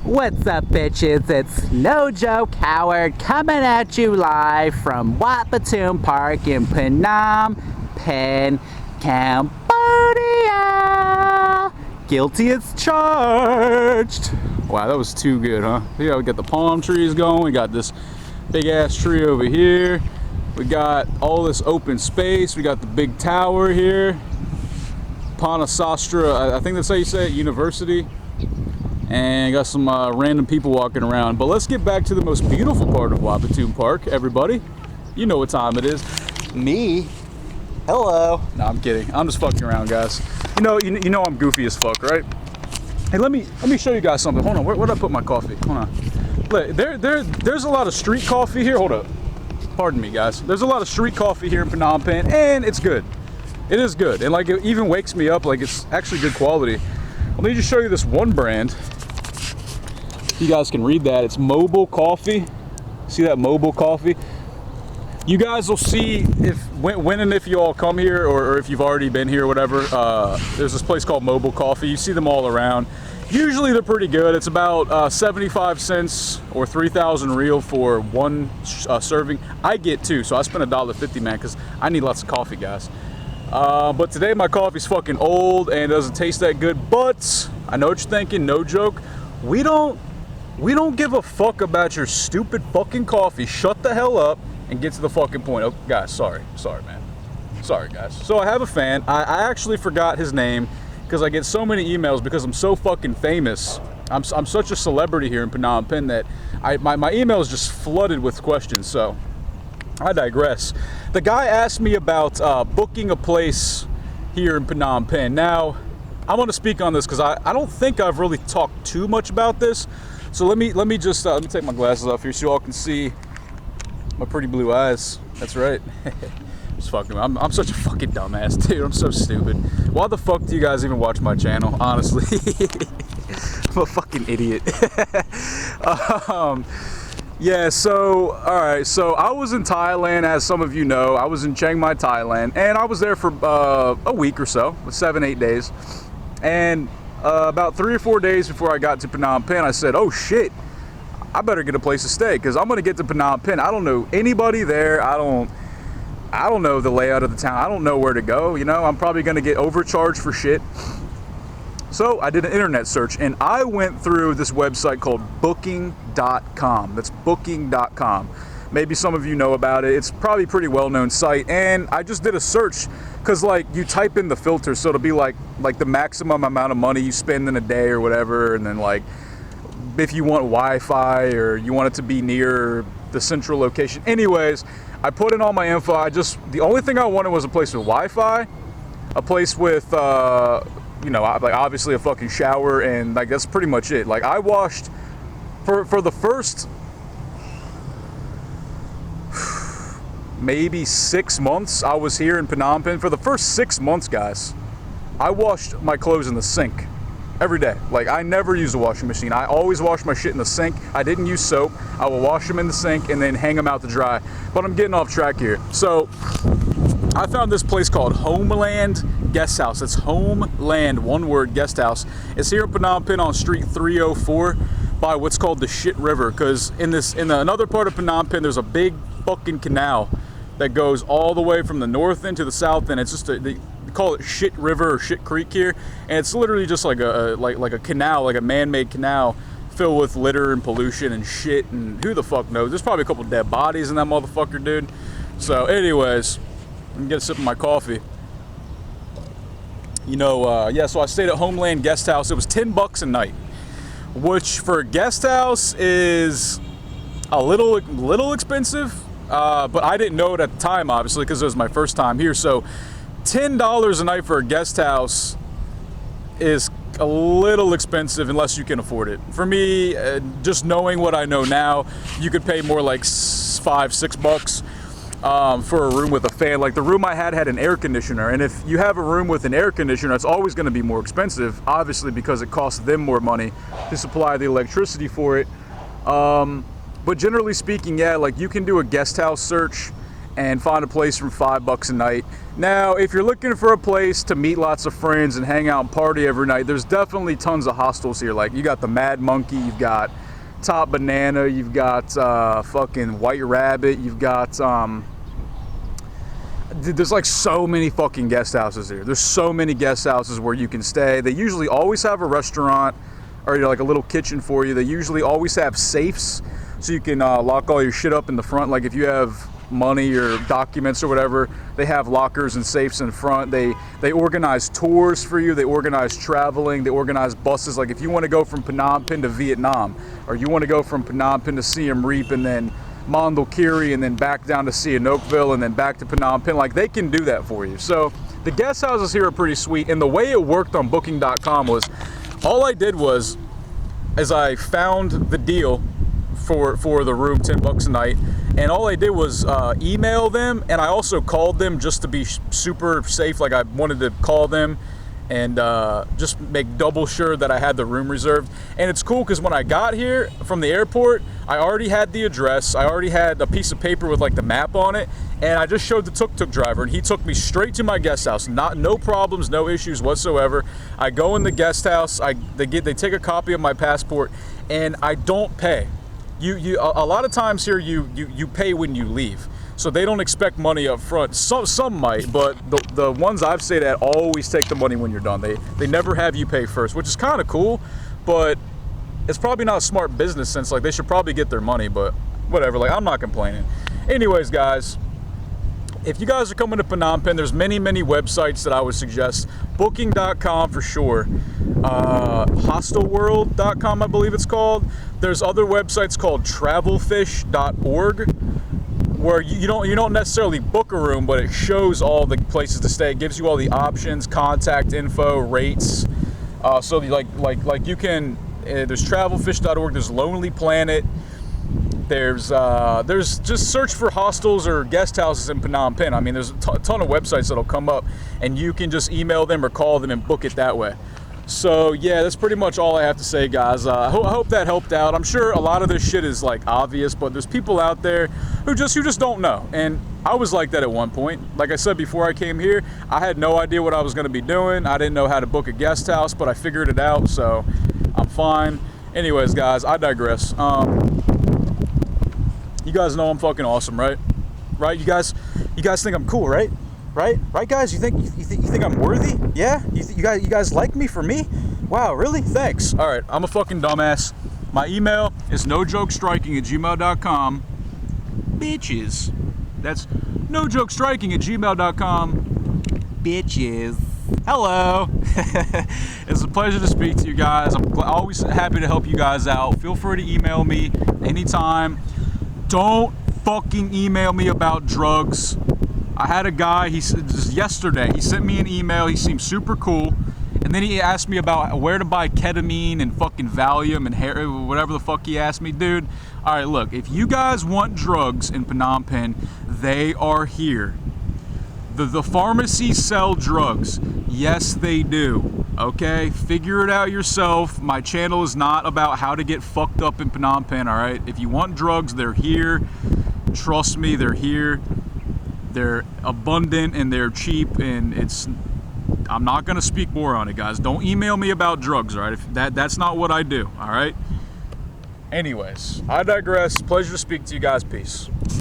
What's up, bitches? It's No Joke Howard coming at you live from Wat Batoon Park in Phnom Penh, Cambodia. Guilty as charged. Wow, that was too good, huh? Yeah, we got the palm trees going. We got this big ass tree over here. We got all this open space. We got the big tower here. Panasastra, I think that's how you say it, University. And got some random people walking around. But let's get back to the most beautiful part of Wat Batoon Park, everybody. You know what time it is. Me. Hello. No, I'm kidding. I'm just fucking around, guys. You know I'm goofy as fuck, right? Hey, let me show you guys something. Hold on, where'd I put my coffee? Hold on. Look, there's a lot of street coffee here. Hold up. Pardon me, guys. There's a lot of street coffee here in Phnom Penh, and it's good. It is good, and like it even wakes me up. Like it's actually good quality. Let me just show you this one brand. You guys can read that. It's Mobile Coffee. See that Mobile Coffee? You guys will see when and if you all come here, or if you've already been here or whatever. There's this place called Mobile Coffee. You see them all around. Usually they're pretty good. It's about 75 cents or 3,000 real for one serving. I get two, so I spend $1.50, man, because I need lots of coffee, guys. But today my coffee's fucking old and it doesn't taste that good. But I know what you're thinking. No joke. We don't give a fuck about your stupid fucking coffee. Shut the hell up and get to the fucking point. Oh, guys, sorry, man. Sorry, guys. So I have a fan. I actually forgot his name because I get so many emails because I'm so fucking famous. I'm such a celebrity here in Phnom Penh that my email is just flooded with questions. So I digress. The guy asked me about booking a place here in Phnom Penh. Now, I want to speak on this because I don't think I've really talked too much about this. So let me just let me take my glasses off here so you all can see my pretty blue eyes. That's right. Just fucking. I'm such a fucking dumbass, dude. I'm so stupid. Why the fuck do you guys even watch my channel? Honestly, I'm a fucking idiot. Yeah. So all right. So I was in Thailand, as some of you know. I was in Chiang Mai, Thailand, and I was there for a week or so, 7-8 days, and about 3 or 4 days before I got to Phnom Penh, I said, oh shit, I better get a place to stay because I'm going to get to Phnom Penh. I don't know anybody there. I don't know the layout of the town. I don't know where to go. You know, I'm probably going to get overcharged for shit. So I did an internet search and I went through this website called booking.com. That's booking.com. Maybe some of you know about it. It's probably a pretty well-known site. And I just did a search because, like, you type in the filter, so it'll be like the maximum amount of money you spend in a day or whatever. And then, like, if you want Wi-Fi or you want it to be near the central location. Anyways, I put in all my info. The only thing I wanted was a place with Wi-Fi, a place with, you know, like obviously a fucking shower, and like that's pretty much it. Like I washed for the first maybe 6 months I was here in Phnom Penh. For the first 6 months, guys, I washed my clothes in the sink every day. Like I never use a washing machine. I always wash my shit in the sink. I didn't use soap. I will wash them in the sink and then hang them out to dry. But I'm getting off track here. So I found this place called Homeland Guesthouse. It's Homeland, one word, Guesthouse. It's here in Phnom Penh on Street 304 by what's called the Shit River. Because in another part of Phnom Penh, there's a big fucking canal that goes all the way from the north end to the south end. It's just they call it Shit River or Shit Creek here, and it's literally just like a canal, like a man-made canal filled with litter and pollution and shit, and who the fuck knows. There's probably a couple dead bodies in that motherfucker, dude. So anyways, I'm gonna get a sip of my coffee. You know, yeah, so I stayed at Homeland Guesthouse. It was $10 a night, which for a guest house is a little expensive, but I didn't know it at the time, obviously, because it was my first time here. So $10 a night for a guest house is a little expensive unless you can afford it. For me, just knowing what I know now, you could pay more like $5-6 for a room with a fan. Like the room I had an air conditioner, and if you have a room with an air conditioner, it's always going to be more expensive, obviously, because it costs them more money to supply the electricity for it. But generally speaking, yeah, like you can do a guest house search and find a place for $5 a night. Now, if you're looking for a place to meet lots of friends and hang out and party every night, there's definitely tons of hostels here. Like, you got the Mad Monkey, you've got Top Banana, you've got fucking White Rabbit, you've got there's like so many fucking guest houses here. There's so many guest houses where you can stay. They usually always have a restaurant or, you know, like a little kitchen for you. They usually always have safes so you can lock all your shit up in the front. Like if you have money or documents or whatever, they have lockers and safes in front. They organize tours for you. They organize traveling. They organize buses. Like if you want to go from Phnom Penh to Vietnam, or you want to go from Phnom Penh to Siem Reap and then Mondulkiri and then back down to Sihanoukville and then back to Phnom Penh, like they can do that for you. So the guest houses here are pretty sweet, and the way it worked on booking.com was all I did was I found the deal for the room, $10 a night, and all I did was email them, and I also called them just to be super safe. Like I wanted to call them and just make double sure that I had the room reserved. And it's cool because when I got here from the airport, I already had the address. I already had a piece of paper with like the map on it, and I just showed the tuk-tuk driver, and he took me straight to my guest house. No problems, no issues whatsoever. I go in the guest house. They take a copy of my passport, and I don't pay. A lot of times here you pay when you leave. So they don't expect money up front. Some might, but the ones I've stayed at always take the money when you're done. They never have you pay first, which is kind of cool, but it's probably not smart business sense. Like they should probably get their money, but whatever. Like I'm not complaining. Anyways, guys, if you guys are coming to Phnom Penh, there's many websites that I would suggest. Booking.com for sure. Hostelworld.com, I believe it's called. There's other websites called travelfish.org. where you don't necessarily book a room, but it shows all the places to stay. It gives you all the options, contact info, rates. So like you can. There's travelfish.org. There's Lonely Planet. There's just search for hostels or guest houses in Phnom Penh. I mean, there's a ton of websites that'll come up, and you can just email them or call them and book it that way. So yeah, that's pretty much all I have to say, guys. I hope that helped out. I'm sure a lot of this shit is like obvious, but there's people out there who just don't know. And I was like that at one point. Like I said before I came here, I had no idea what I was going to be doing. I didn't know how to book a guest house, but I figured it out, so I'm fine. Anyways, guys, I digress. You guys know I'm fucking awesome, right? Right? You guys think I'm cool, right? Right, guys? You think I'm worthy? Yeah? You guys like me for me? Wow, really? Thanks. All right, I'm a fucking dumbass. My email is nojokestriking@gmail.com. Bitches. That's nojokestriking@gmail.com. Bitches. Hello. It's a pleasure to speak to you guys. I'm always happy to help you guys out. Feel free to email me anytime. Don't fucking email me about drugs. I had a guy, just yesterday, he sent me an email, he seemed super cool, and then he asked me about where to buy ketamine and fucking Valium and whatever the fuck he asked me. Dude, alright, look, if you guys want drugs in Phnom Penh, they are here. The pharmacies sell drugs. Yes, they do. Okay? Figure it out yourself. My channel is not about how to get fucked up in Phnom Penh, alright? If you want drugs, they're here. Trust me, they're here. They're abundant and they're cheap, and I'm not going to speak more on it, guys. Don't email me about drugs, all right? That's not what I do, all right? Anyways, I digress. Pleasure to speak to you guys. Peace.